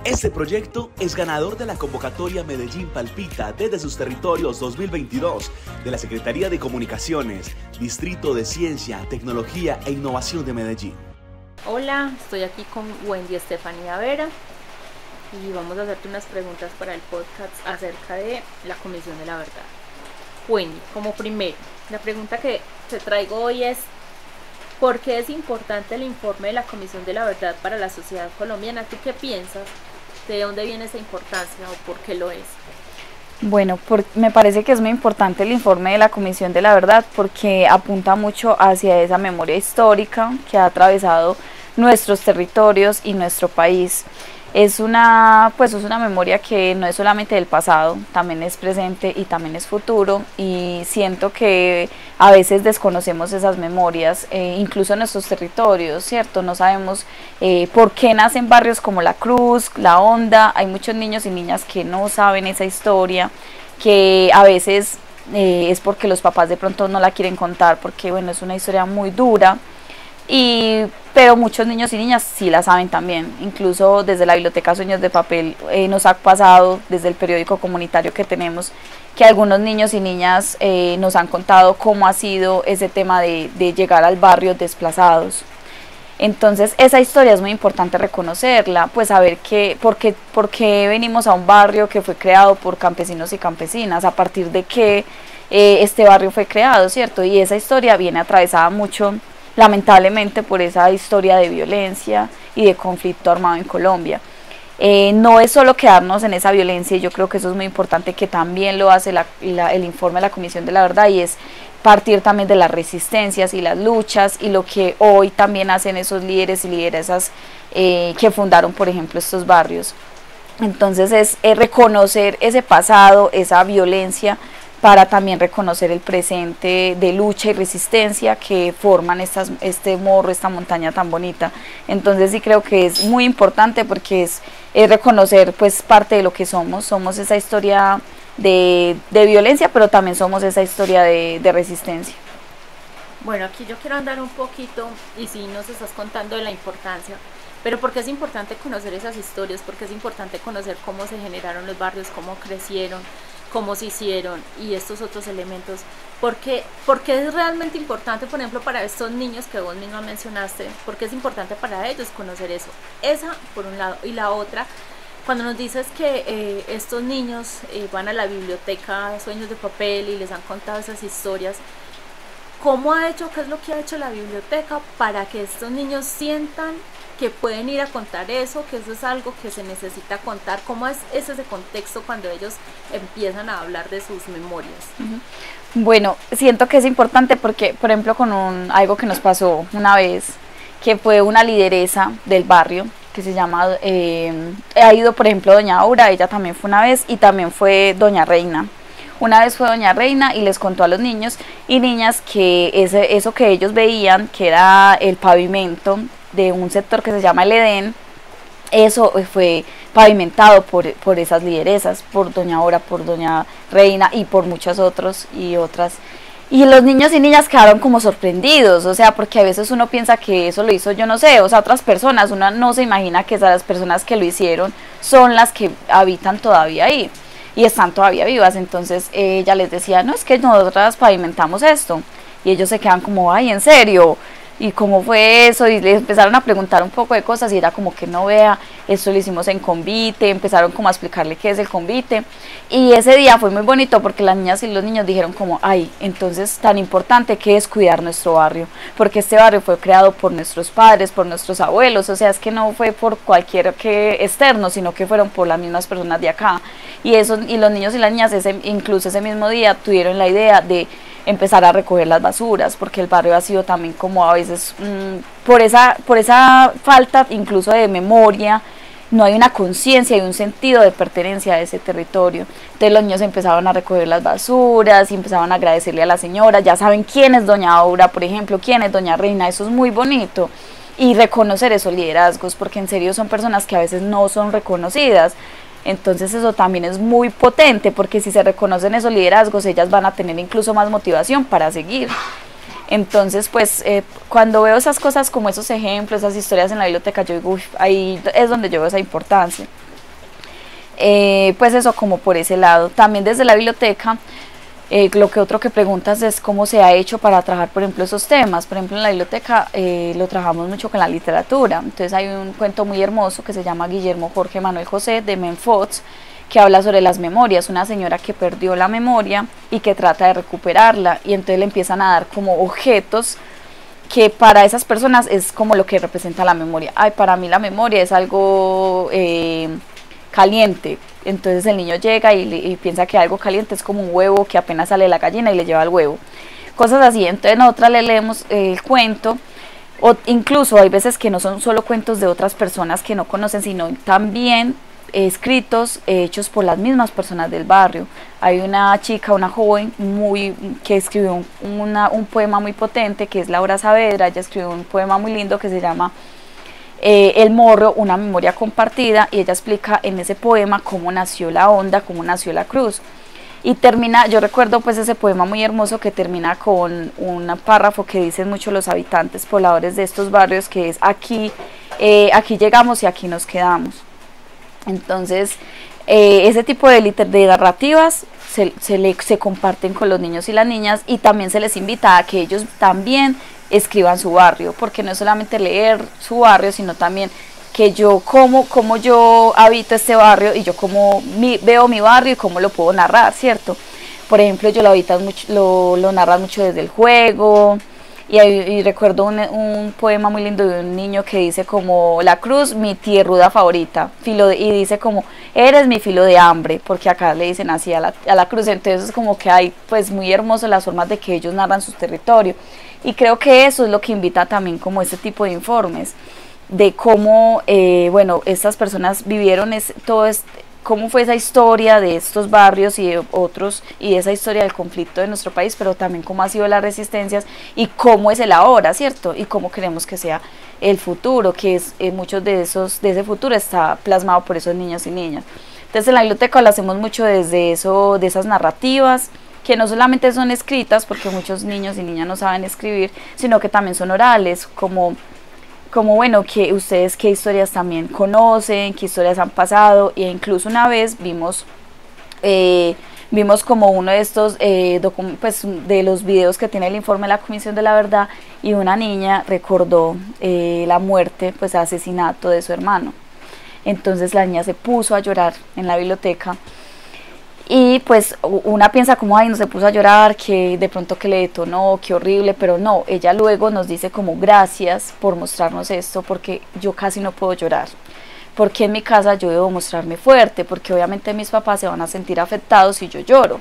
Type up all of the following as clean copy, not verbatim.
Este proyecto es ganador de la convocatoria Medellín Palpita desde sus territorios 2022 de la Secretaría de Comunicaciones, Distrito de Ciencia, Tecnología e Innovación de Medellín. Hola, estoy aquí con Wendy Estefanía Vera y vamos a hacerte unas preguntas para el podcast acerca de la Comisión de la Verdad. Wendy, como primero, la pregunta que te traigo hoy es: ¿por qué es importante el informe de la Comisión de la Verdad para la sociedad colombiana? ¿Tú qué piensas? ¿De dónde viene esa importancia o por qué lo es? Bueno, me parece que es muy importante el informe de la Comisión de la Verdad porque apunta mucho hacia esa memoria histórica que ha atravesado nuestros territorios y nuestro país. Es una memoria que no es solamente del pasado, también es presente y también es futuro, y siento que a veces desconocemos esas memorias, incluso en nuestros territorios, ¿cierto? No sabemos por qué nacen barrios como La Cruz, La Honda. Hay muchos niños y niñas que no saben esa historia, que a veces es porque los papás de pronto no la quieren contar, porque bueno, es una historia muy dura. Pero muchos niños y niñas sí la saben también, incluso desde la biblioteca Sueños de Papel nos ha pasado, desde el periódico comunitario que tenemos, que algunos niños y niñas nos han contado cómo ha sido ese tema de llegar al barrio desplazados. Entonces esa historia es muy importante reconocerla, pues saber por qué venimos a un barrio que fue creado por campesinos y campesinas, a partir de qué este barrio fue creado, ¿cierto? Y esa historia viene atravesada mucho, lamentablemente, por esa historia de violencia y de conflicto armado en Colombia. No es solo quedarnos en esa violencia, y yo creo que eso es muy importante, que también lo hace el informe de la Comisión de la Verdad, y es partir también de las resistencias y las luchas y lo que hoy también hacen esos líderes y lideresas que fundaron, por ejemplo, estos barrios. Entonces es reconocer ese pasado, esa violencia, para también reconocer el presente de lucha y resistencia que forman este morro, esta montaña tan bonita. Entonces sí creo que es muy importante porque es reconocer pues parte de lo que somos esa historia de violencia, pero también somos esa historia de resistencia. Bueno, aquí yo quiero andar un poquito, y sí nos estás contando de la importancia, pero ¿por qué es importante conocer esas historias? Porque es importante conocer cómo se generaron los barrios, cómo crecieron, cómo se hicieron y estos otros elementos. Porque es realmente importante, por ejemplo, para estos niños que vos misma mencionaste, porque es importante para ellos conocer eso. Esa por un lado. Y la otra, cuando nos dices que estos niños van a la biblioteca Sueños de Papel y les han contado esas historias, ¿qué es lo que ha hecho la biblioteca para que estos niños sientan que pueden ir a contar eso, que eso es algo que se necesita contar? ¿Cómo es ese contexto cuando ellos empiezan a hablar de sus memorias? Bueno, siento que es importante porque, por ejemplo, algo que nos pasó una vez, que fue una lideresa del barrio, que se llama, ha ido, por ejemplo, doña Aura, ella también fue una vez, y también fue doña Reina. Una vez fue doña Reina y les contó a los niños y niñas que eso que ellos veían, que era el pavimento de un sector que se llama el Edén, eso fue pavimentado por esas lideresas, por doña Aura, por doña Reina y por muchos otros y otras. Y los niños y niñas quedaron como sorprendidos, o sea, porque a veces uno piensa que eso lo hizo, yo no sé, o sea, otras personas, uno no se imagina que esas personas que lo hicieron son las que habitan todavía ahí y están todavía vivas. Entonces ella les decía, no, es que nosotras pavimentamos esto, y ellos se quedan como, ay, ¿en serio? ¿Y cómo fue eso? Y les empezaron a preguntar un poco de cosas, y era como que no, vea, esto lo hicimos en convite. Empezaron como a explicarle qué es el convite, y ese día fue muy bonito porque las niñas y los niños dijeron como, ay, entonces tan importante que es cuidar nuestro barrio, porque este barrio fue creado por nuestros padres, por nuestros abuelos, o sea, es que no fue por cualquier externo, sino que fueron por las mismas personas de acá. Y los niños y las niñas incluso ese mismo día tuvieron la idea de empezar a recoger las basuras, porque el barrio ha sido también como a veces por esa falta incluso de memoria, no hay una conciencia y un sentido de pertenencia a ese territorio. Entonces los niños empezaron a recoger las basuras y empezaban a agradecerle a la señora, ya saben quién es doña Aura, por ejemplo, quién es doña Reina, eso es muy bonito. Y reconocer esos liderazgos, porque en serio son personas que a veces no son reconocidas. Entonces eso también es muy potente, porque si se reconocen esos liderazgos, ellas van a tener incluso más motivación para seguir. Entonces, pues, cuando veo esas cosas como esos ejemplos, esas historias en la biblioteca, yo digo, ahí es donde yo veo esa importancia. Pues eso como por ese lado. También desde la biblioteca, lo que otro que preguntas es cómo se ha hecho para trabajar, por ejemplo, esos temas. Por ejemplo, en la biblioteca lo trabajamos mucho con la literatura. Entonces hay un cuento muy hermoso que se llama Guillermo Jorge Manuel José de Menfox, que habla sobre las memorias, una señora que perdió la memoria y que trata de recuperarla, y entonces le empiezan a dar como objetos que para esas personas es como lo que representa la memoria. Ay, para mí la memoria es algo caliente. Entonces el niño llega y piensa que algo caliente es como un huevo que apenas sale de la gallina y le lleva el huevo. Cosas así. Entonces nosotras le leemos el cuento, o incluso hay veces que no son solo cuentos de otras personas que no conocen, sino también escritos hechos por las mismas personas del barrio. Hay una chica, una joven que escribió un poema muy potente, que es Laura Saavedra. Ella escribió un poema muy lindo que se llama El Morro, una memoria compartida, y ella explica en ese poema cómo nació la onda, cómo nació la cruz. Y termina, yo recuerdo pues ese poema muy hermoso que termina con un párrafo que dicen mucho los habitantes pobladores de estos barrios, que es aquí llegamos y aquí nos quedamos. Entonces, ese tipo de narrativas se comparten con los niños y las niñas, y también se les invita a que ellos también escriban su barrio, porque no es solamente leer su barrio, sino también que yo cómo yo habito este barrio, y yo veo mi barrio y cómo lo puedo narrar, ¿cierto? Por ejemplo, yo lo narran mucho desde el juego. Y recuerdo un poema muy lindo de un niño que dice como: la cruz, mi tierruda favorita, y dice como: eres mi filo de hambre, porque acá le dicen así a la cruz. Entonces es como que hay pues muy hermoso las formas de que ellos narran su territorio, y creo que eso es lo que invita también como este tipo de informes, de cómo bueno, estas personas vivieron cómo fue esa historia de estos barrios y de otros, y esa historia del conflicto de nuestro país, pero también cómo ha sido las resistencias y cómo es el ahora, ¿cierto? Y cómo queremos que sea el futuro, que es muchos de ese futuro está plasmado por esos niños y niñas. Entonces en la biblioteca lo hacemos mucho desde eso, de esas narrativas, que no solamente son escritas, porque muchos niños y niñas no saben escribir, sino que también son orales, como bueno, que ustedes qué historias también conocen, qué historias han pasado. E incluso una vez vimos como uno de estos pues, de los videos que tiene el informe de la Comisión de la Verdad, y una niña recordó la muerte, pues asesinato de su hermano. Entonces la niña se puso a llorar en la biblioteca, y pues una piensa como: ay, no se puso a llorar, que de pronto que le detonó, qué horrible, pero no, ella luego nos dice como: gracias por mostrarnos esto, porque yo casi no puedo llorar, porque en mi casa yo debo mostrarme fuerte, porque obviamente mis papás se van a sentir afectados si yo lloro.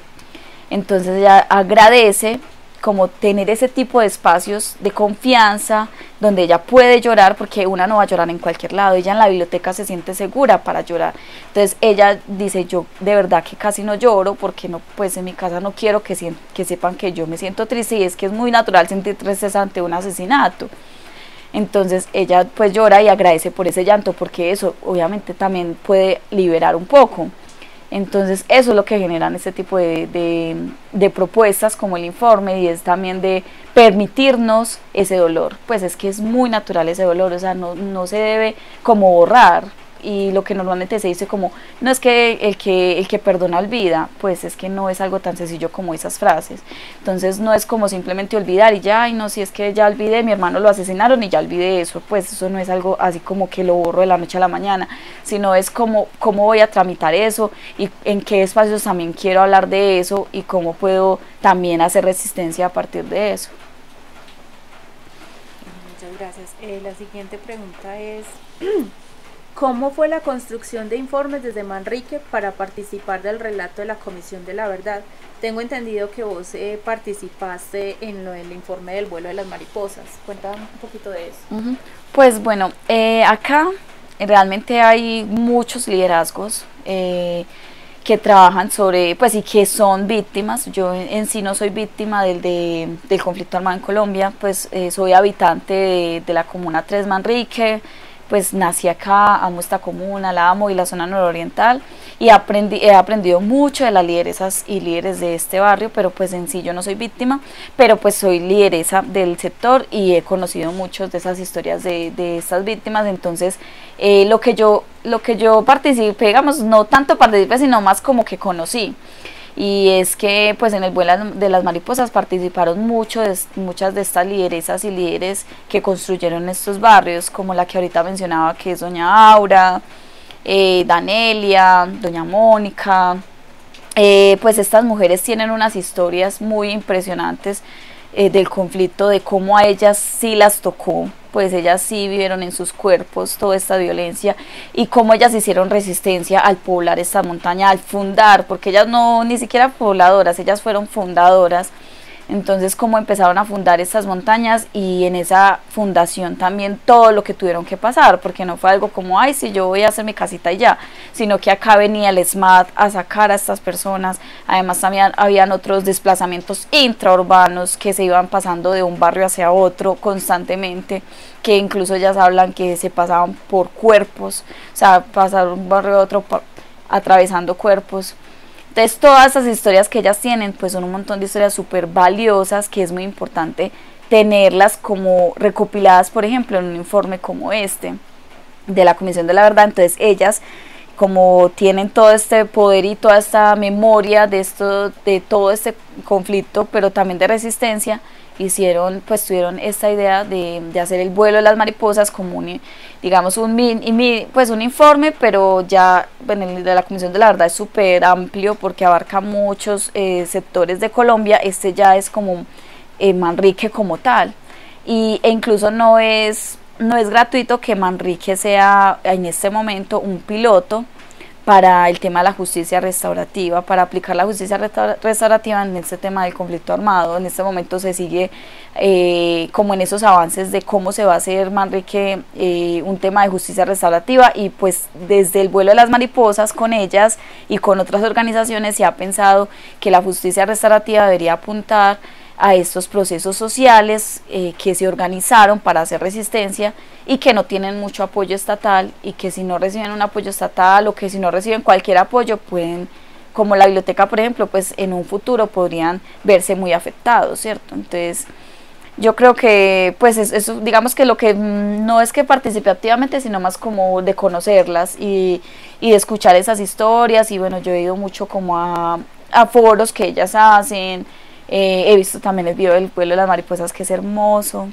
Entonces ella agradece como tener ese tipo de espacios de confianza donde ella puede llorar, porque una no va a llorar en cualquier lado, ella en la biblioteca se siente segura para llorar. Entonces ella dice: yo de verdad que casi no lloro, porque no, pues en mi casa no quiero que sepan que yo me siento triste, y es que es muy natural sentir tristeza ante un asesinato. Entonces ella pues llora y agradece por ese llanto, porque eso obviamente también puede liberar un poco. Entonces eso es lo que generan este tipo de propuestas como el informe, y es también de permitirnos ese dolor, pues es que es muy natural ese dolor, o sea, no se debe como borrar. Y lo que normalmente se dice como: no, es que el que perdona olvida, pues es que no es algo tan sencillo como esas frases. Entonces no es como simplemente olvidar y ya: ay no, si es que ya olvidé, mi hermano lo asesinaron y ya olvidé eso. Pues eso no es algo así como que lo borro de la noche a la mañana, sino es como cómo voy a tramitar eso, y en qué espacios también quiero hablar de eso, y cómo puedo también hacer resistencia a partir de eso. Muchas gracias. La siguiente pregunta es: ¿cómo fue la construcción de informes desde Manrique para participar del relato de la Comisión de la Verdad? Tengo entendido que vos participaste en lo del informe del vuelo de las mariposas. Cuéntame un poquito de eso. Pues bueno, acá realmente hay muchos liderazgos que trabajan sobre, pues, y que son víctimas. Yo en sí no soy víctima del conflicto armado en Colombia, pues soy habitante de la Comuna 3 Manrique. Pues nací acá, amo esta comuna, la amo, y la zona nororiental, y he aprendido mucho de las lideresas y líderes de este barrio, pero pues en sí yo no soy víctima, pero pues soy lideresa del sector y he conocido muchas de esas historias de estas víctimas. Entonces lo que yo participé, digamos, no tanto participé, sino más como que conocí. Y es que pues en el vuelo de las mariposas participaron muchas de estas lideresas y líderes que construyeron estos barrios, como la que ahorita mencionaba, que es doña Aura, Danelia, doña Mónica. Pues estas mujeres tienen unas historias muy impresionantes del conflicto, de cómo a ellas sí las tocó, pues ellas sí vivieron en sus cuerpos toda esta violencia y cómo ellas hicieron resistencia al poblar esta montaña, al fundar, porque ellas no ni siquiera pobladoras, ellas fueron fundadoras. Entonces cómo empezaron a fundar estas montañas, y en esa fundación también todo lo que tuvieron que pasar, porque no fue algo como, ay, sí, yo voy a hacer mi casita y ya, sino que acá venía el SMAT a sacar a estas personas. Además también habían otros desplazamientos intraurbanos que se iban pasando de un barrio hacia otro constantemente, que incluso ellas hablan que se pasaban por cuerpos, o sea, pasar de un barrio a otro atravesando cuerpos. Entonces todas esas historias que ellas tienen pues son un montón de historias súper valiosas, que es muy importante tenerlas como recopiladas, por ejemplo, en un informe como este de la Comisión de la Verdad. Entonces ellas, como tienen todo este poder y toda esta memoria de todo este conflicto, pero también de resistencia, tuvieron esta idea de hacer el vuelo de las mariposas como digamos un informe, pero ya bueno, el de la Comisión de la Verdad es súper amplio porque abarca muchos sectores de Colombia. Este ya es como Manrique como tal, e incluso no es gratuito que Manrique sea en este momento un piloto para el tema de la justicia restaurativa, para aplicar la justicia restaurativa en este tema del conflicto armado. En este momento se sigue como en esos avances de cómo se va a hacer Manrique un tema de justicia restaurativa, y pues desde el vuelo de las mariposas con ellas y con otras organizaciones se ha pensado que la justicia restaurativa debería apuntar a estos procesos sociales que se organizaron para hacer resistencia y que no tienen mucho apoyo estatal, y que si no reciben un apoyo estatal o que si no reciben cualquier apoyo pueden, como la biblioteca por ejemplo, pues en un futuro podrían verse muy afectados, ¿cierto? Entonces yo creo que pues eso, digamos que lo que no es que participe activamente, sino más como de conocerlas y de escuchar esas historias. Y bueno, yo he ido mucho como a foros que ellas hacen. He visto también el video del vuelo de las mariposas, que es hermoso.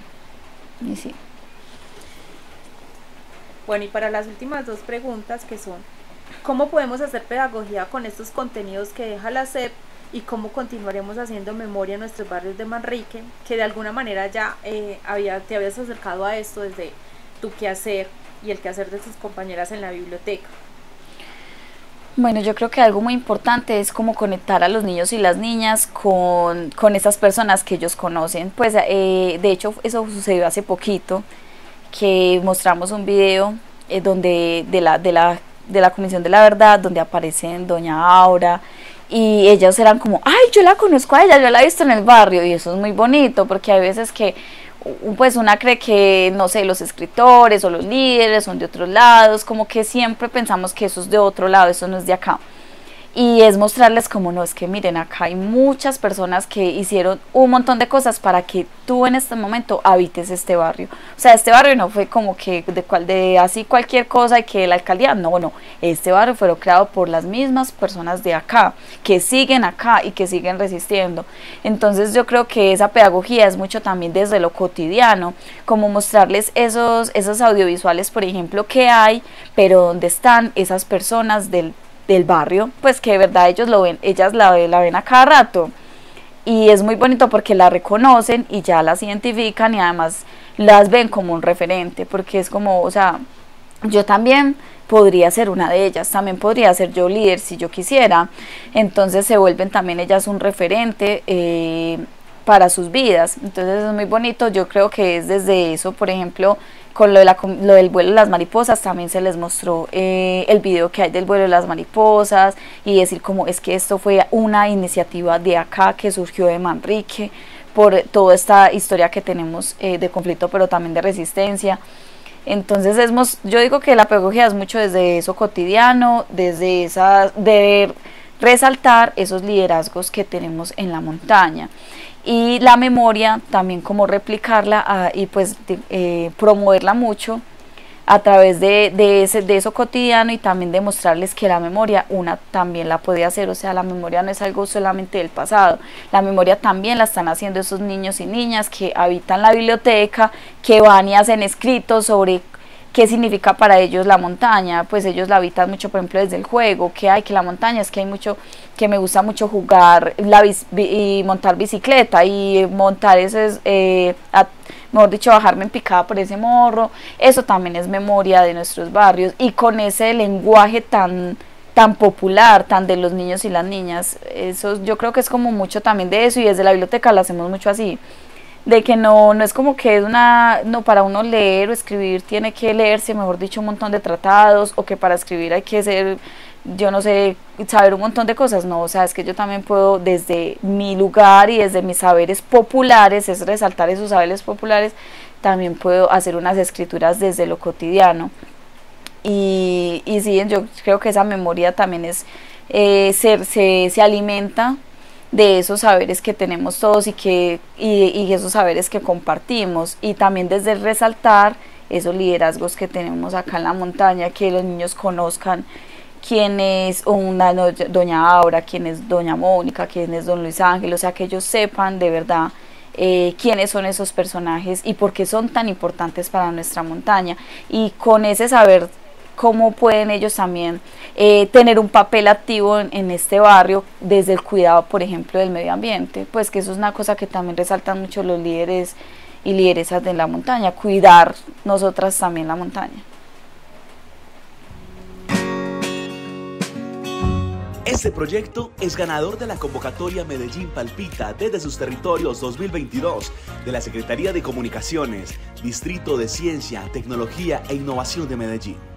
Y sí. Bueno, y para las últimas dos preguntas, que son: ¿cómo podemos hacer pedagogía con estos contenidos que deja la SEP? ¿Y cómo continuaremos haciendo memoria en nuestros barrios de Manrique? Que de alguna manera ya te habías acercado a esto desde tu quehacer y el quehacer de tus compañeras en la biblioteca. Bueno, yo creo que algo muy importante es como conectar a los niños y las niñas con esas personas que ellos conocen. Pues de hecho eso sucedió hace poquito, que mostramos un video donde de la Comisión de la Verdad, donde aparecen doña Aura, y ellas eran como, ay, yo la conozco a ella, yo la he visto en el barrio. Y eso es muy bonito, porque hay veces que pues una cree que, no sé, los escritores o los líderes son de otros lados, como que siempre pensamos que eso es de otro lado, eso no es de acá. Y es mostrarles como, no, es que miren, acá hay muchas personas que hicieron un montón de cosas para que tú en este momento habites este barrio. O sea, este barrio no fue como que de así cualquier cosa y que la alcaldía, no, este barrio fue creado por las mismas personas de acá, que siguen acá y que siguen resistiendo. Entonces yo creo que esa pedagogía es mucho también desde lo cotidiano, como mostrarles esos audiovisuales, por ejemplo, que hay, pero donde están esas personas del barrio, pues que de verdad ellos lo ven, ellas la ven a cada rato, y es muy bonito porque la reconocen y ya las identifican, y además las ven como un referente, porque es como, o sea, yo también podría ser una de ellas, también podría ser yo líder si yo quisiera. Entonces se vuelven también ellas un referente para sus vidas. Entonces es muy bonito. Yo creo que es desde eso, por ejemplo, con lo del vuelo de las mariposas, también se les mostró el video que hay del vuelo de las mariposas, y decir como es que esto fue una iniciativa de acá que surgió de Manrique por toda esta historia que tenemos de conflicto, pero también de resistencia. Entonces yo digo que la pedagogía es mucho desde eso cotidiano, desde de resaltar esos liderazgos que tenemos en la montaña, y la memoria también como replicarla y pues promoverla mucho a través de eso cotidiano, y también demostrarles que la memoria una también la puede hacer. O sea, la memoria no es algo solamente del pasado, la memoria también la están haciendo esos niños y niñas que habitan la biblioteca, que van y hacen escritos sobre qué significa para ellos la montaña. Pues ellos la habitan mucho, por ejemplo, desde el juego, que la montaña es que hay mucho, que me gusta mucho jugar y montar bicicleta, y montar mejor dicho, bajarme en picada por ese morro. Eso también es memoria de nuestros barrios, y con ese lenguaje tan popular, tan de los niños y las niñas. Eso yo creo que es como mucho también de eso, y desde la biblioteca lo hacemos mucho así, de que no es como que no, para uno leer o escribir tiene que leerse, mejor dicho, un montón de tratados, o que para escribir hay que ser, yo no sé, saber un montón de cosas. No, o sea, es que yo también puedo, desde mi lugar y desde mis saberes populares, es resaltar esos saberes populares, también puedo hacer unas escrituras desde lo cotidiano. Y sí, yo creo que esa memoria también es, se alimenta de esos saberes que tenemos todos, y esos saberes que compartimos, y también desde resaltar esos liderazgos que tenemos acá en la montaña, que los niños conozcan quién es doña Aura, quién es doña Mónica, quién es don Luis Ángel. O sea, que ellos sepan de verdad quiénes son esos personajes y por qué son tan importantes para nuestra montaña, y con ese saber cómo pueden ellos también tener un papel activo en este barrio desde el cuidado, por ejemplo, del medio ambiente. Pues que eso es una cosa que también resaltan mucho los líderes y lideresas de la montaña, cuidar nosotras también la montaña. Este proyecto es ganador de la convocatoria Medellín Palpita desde sus territorios 2022 de la Secretaría de Comunicaciones, Distrito de Ciencia, Tecnología e Innovación de Medellín.